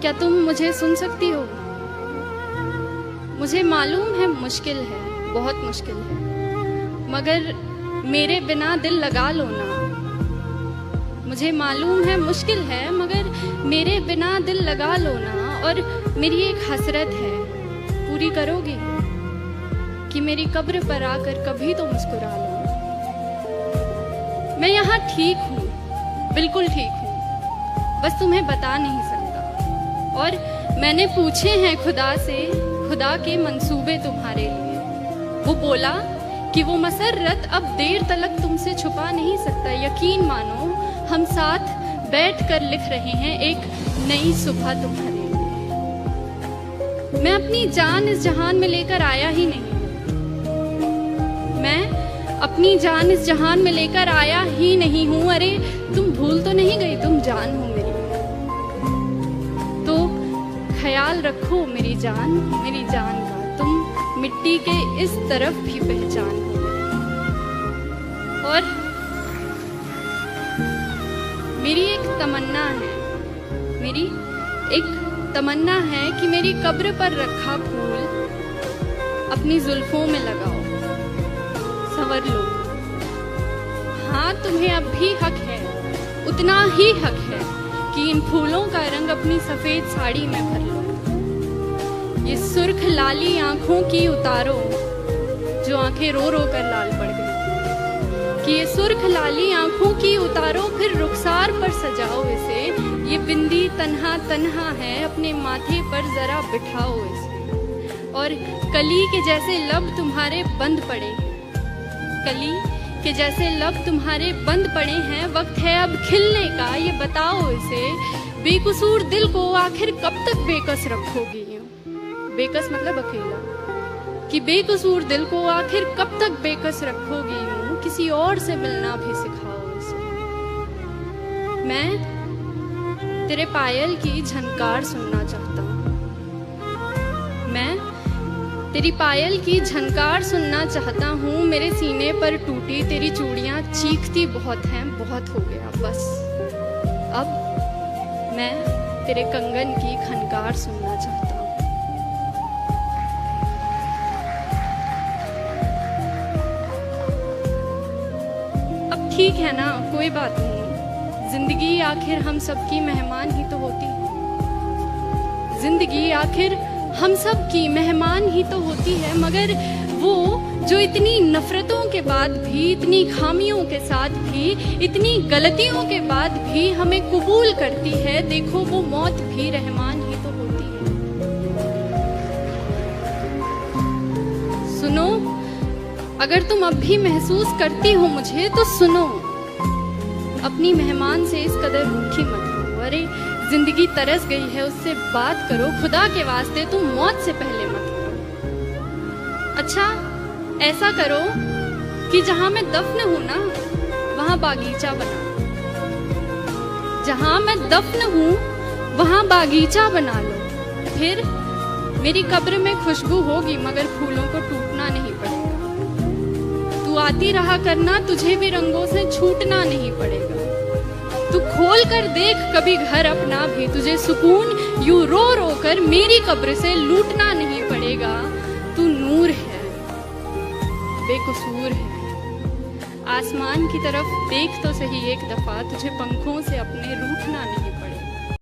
क्या तुम मुझे सुन सकती हो? मुझे मालूम है मुश्किल है, बहुत मुश्किल है, मगर मेरे बिना दिल लगा लो ना। मुझे मालूम है मुश्किल है, मगर मेरे बिना दिल लगा लो ना। और मेरी एक हसरत है, पूरी करोगी कि मेरी कब्र पर आकर कभी तो मुस्कुरा लो। मैं यहाँ ठीक हूँ, बिल्कुल ठीक हूँ, बस तुम्हें बता नहीं सकता। और मैंने पूछे हैं खुदा से, खुदा के मंसूबे तुम्हारे लिए। वो बोला कि वो मसर्रत अब देर तलक तुमसे छुपा नहीं सकता। यकीन मानो हम साथ बैठकर लिख रहे हैं एक नई सुबह तुम्हारे लिए। मैं अपनी जान इस जहान में लेकर आया ही नहीं, मैं अपनी जान इस जहान में लेकर आया ही नहीं हूं। अरे तुम भूल तो नहीं गई, तुम जान हो मेरी, तो ख्याल रखो मेरी जान का। तुम मिट्टी के इस तरफ भी पहचान हो। और मेरी एक तमन्ना है कि मेरी कब्र पर रखा फूल अपनी जुल्फों में लगाओ, संवर लो। हाँ, तुम्हें अब भी हक है, उतना ही हक है कि इन फूलों का रंग अपनी सफेद साड़ी में भर लो। ये सुर्ख लाली आंखों की उतारो जो आंखें रो रो कर लाल पड़ गई, कि ये सुर्ख लाली आंखों की उतारो, फिर रुखसार पर सजाओ इसे। ये बिंदी तन्हा तन्हा है, अपने माथे पर जरा बिठाओ इसे। और कली के जैसे लब तुम्हारे बंद पड़े, कली के जैसे लब तुम्हारे बंद पड़े हैं, वक्त है अब खिलने का, ये बताओ इसे। बेकसूर दिल को आखिर कब तक बेकस रखोगी? बेकस मतलब अकेला, कि बेकसूर दिल को आखिर कब तक बेकस रखोगी? यूं किसी और से मिलना भी सिखाओ इसे। मैं तेरे पायल की झनकार सुनना चाहता हूँ, मैं तेरी पायल की झनकार सुनना चाहता हूँ। मेरे सीने पर टूटी तेरी चूड़ियाँ चीखती बहुत हैं, बहुत हो गया बस। अब मैं तेरे कंगन की खनकार सुनना चाहता हूँ। अब ठीक है ना, कोई बात नहीं। जिंदगी आखिर हम सबकी मेहमान ही तो होती है, जिंदगी आखिर हम सब की मेहमान ही तो होती है। मगर वो जो इतनी नफरतों के बाद भी, इतनी खामियों के साथ भी, इतनी गलतियों के बाद भी हमें कबूल करती है, देखो वो मौत भी रहमान ही तो होती है। सुनो, अगर तुम अब भी महसूस करती हो मुझे तो सुनो, अपनी मेहमान से इस कदर रूठी मत हो। अरे जिंदगी तरस गई है, उससे बात करो, खुदा के वास्ते तुम मौत से पहले मत करो। अच्छा ऐसा करो कि जहां मैं दफन हूं ना, वहां बागीचा बना लो। जहां मैं दफन हूं वहां बागीचा बना लो। फिर मेरी कब्र में खुशबू होगी, मगर फूलों को टूटना नहीं पड़ेगा। तू आती रहा करना, तुझे भी रंगों से छूटना नहीं पड़ेगा। तू खोल कर देख कभी घर अपना भी, तुझे सुकून यूं रो रो कर मेरी कब्र से लूटना नहीं पड़ेगा। तू नूर है, बेकसूर है। आसमान की तरफ देख तो सही एक दफा, तुझे पंखों से अपने रूठना नहीं